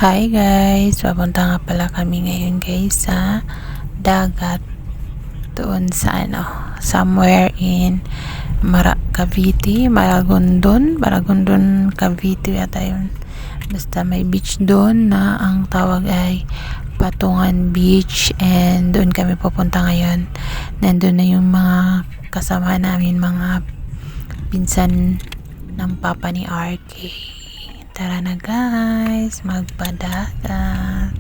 Hi guys! Papunta nga pala kami ngayon guys sa dagat. Doon sa somewhere in Cavite, Maragondon, Cavite yata yun. Basta may beach doon na ang tawag ay Patungan Beach, and doon kami pupunta ngayon. Nandun na yung mga kasama namin, mga pinsan ng papa ni RK. Tara na guys, magpadagat.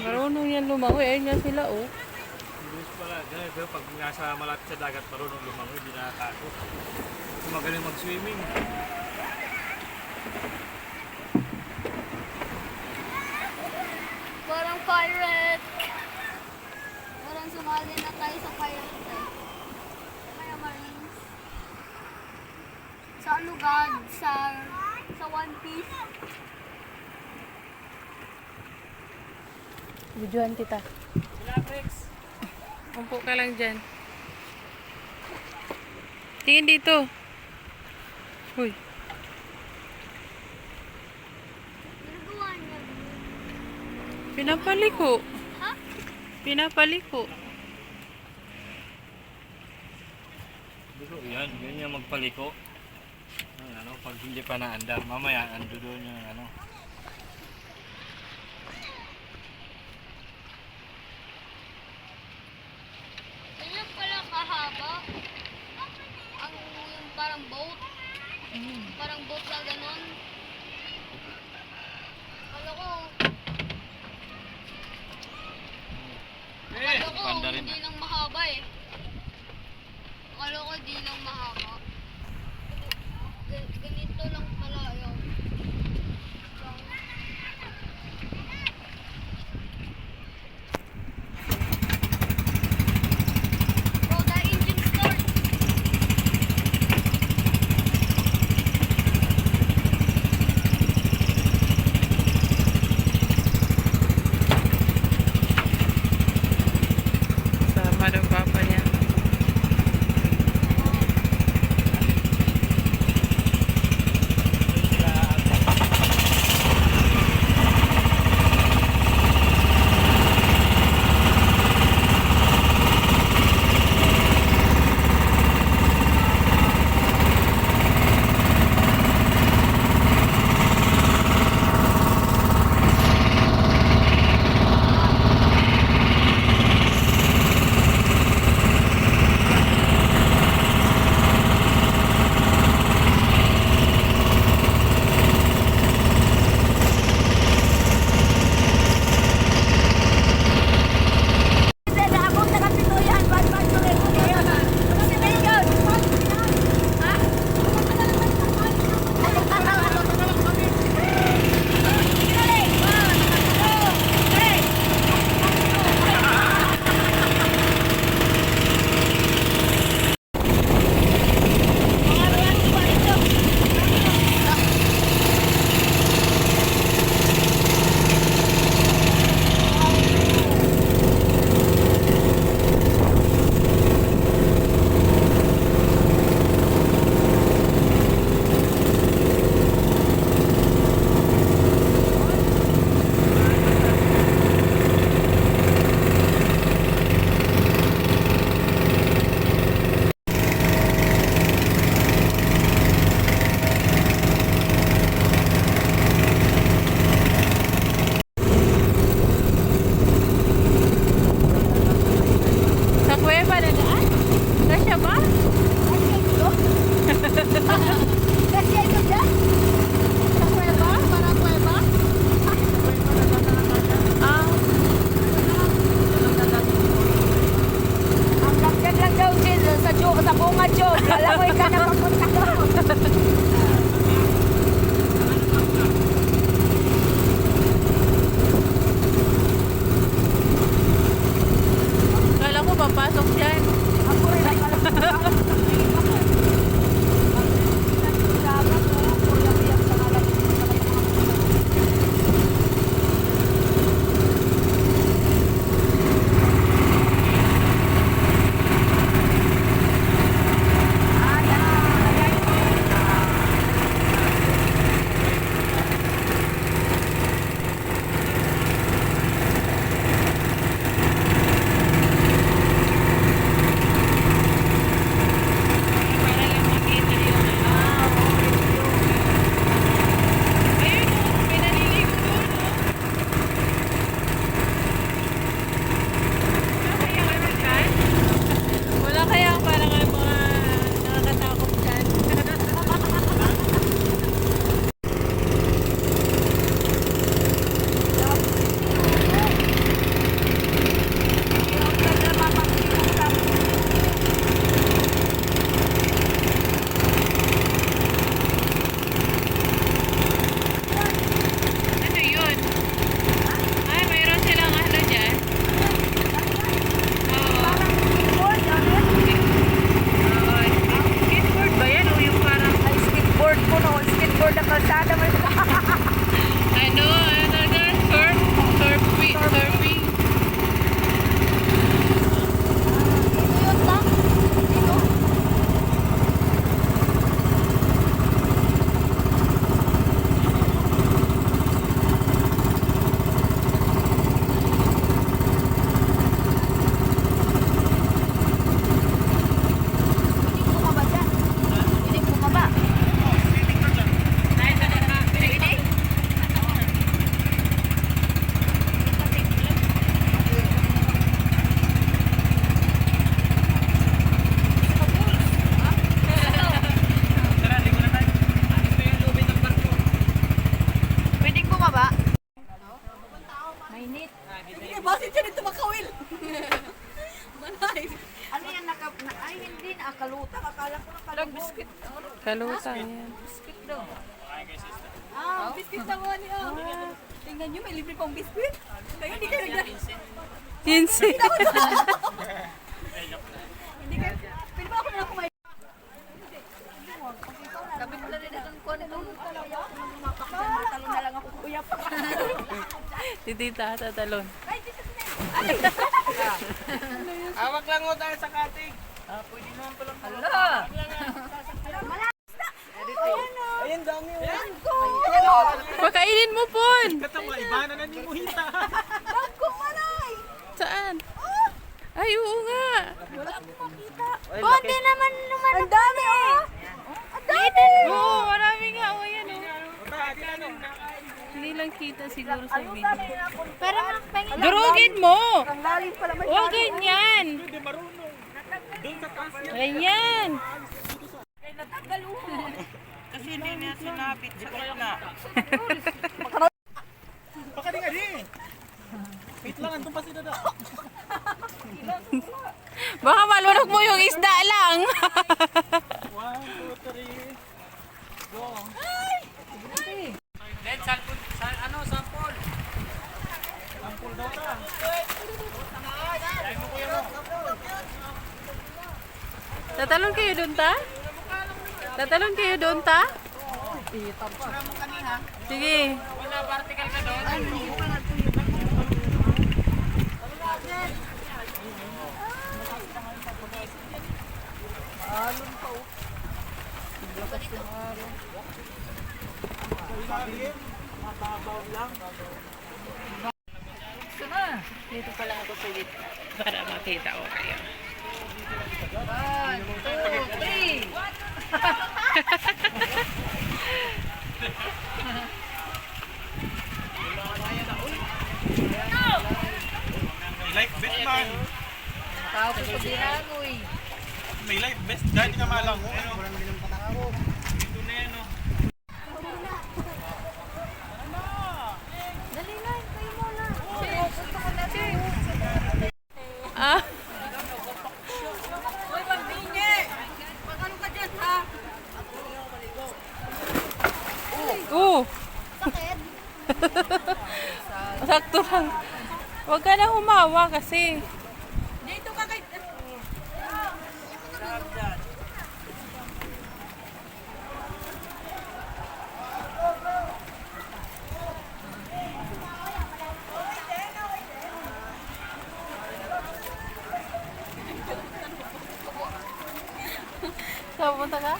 Marunong yan lumangoy. Ayun nga sila, oh. English pala. Pero pag nasa malapit sa dagat, marunong lumangoy, hindi nakatakot. Magaling mag-swimming. Parang pirate. Parang sumali na tayo sa pirate. Kaya Marines. Sa lugad, sa One Piece. Videohan kita. Sila, Rex. Umpo ka lang dyan. Tingin dito. Uy. Ginagawa niya. Pinapaliko. Ha? Pinapaliko. Yan yung magpaliko. Pag hindi pa naandar, mamaya ando doon yung Ganyan pala kahaba. Ang yung parang boat. Parang boat na ganon. Akala ko panda rin. hindi lang mahaba eh. Akala ko di lang mahaba. Ganito lang pala yun. Bro, the engine start. Sama ng papa niya. dito makawil. Manay. Ano yan ay hindi na kaluta. Akala ko na kaluta. Biscuit. Kaluta yan. Biscuit daw. Biscuit daw ni tingnan nyo, may libre pang biscuit. Kaya hindi kayo nagdala. 15. Hindi kayo. Pwede ba ako na kumain? Kapit na rin itong kuha nito. Matalo na lang ako kuya pa. Si tita tatalon. Awak lang mo tayo sa katig. Pwede naman palang. Hala! Ayun, dami yun. Pakainin mo, Pon! Katang mga iba na nanimuhita. Saan? Ay, oo nga. Konti naman. Ang dami Ang dami! Oo, marami nga. O, yan o. Hindi lang kita siguro sa video. Pero pengin Durugin mo! ang lalim pala may Huwag ganyan! Hindi marunong. Doon sa taas yan. Ganyan! Kasi hindi niya sinabit sa kanya. Baka di nga di. Wait lang, andun pa si Dada. Baka malunok mo yung isda lang. 1, 2, 3. Go. Then, sampol. Sampol. Sampol daw ta. Dahil mo kuya mo. Tatalon kayo doon, ta? Tatalon kayo doon, ta? Sige. Wala, vertical ka doon. Dito pala ako sa gitna para makita ko kayo. 1, 2, 3. Life best man. Tao ko sa dinagoy. May life best. Dahil nga malang mo. Ano? Ito na yan, no? Dali na, kayo muna. Ah, Uy, pambingi! Pagano ka dyan, ha? Sakit? sakto lang. Huwag ka na humawa kasi. Dito ka kay... Saan punta ka?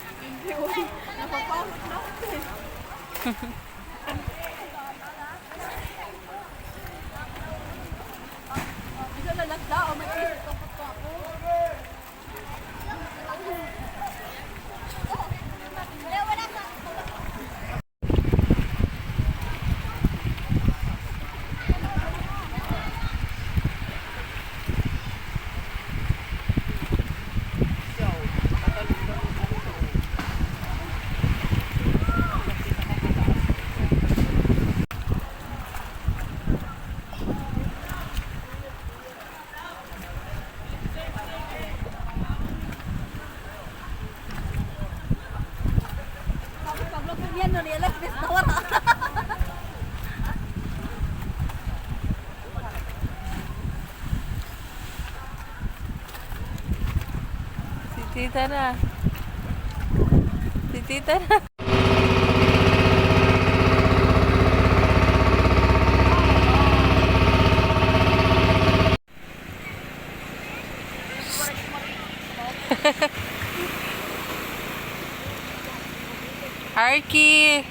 Bisa lalagda o may piso takot pa ako. Wala ka. Pablo Pilihan no nila best na wala. Si tita na. Si tita na. Arky!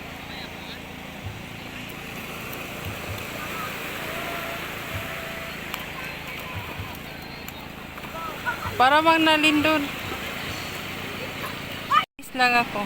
Para bang nalindon. Is lang ako.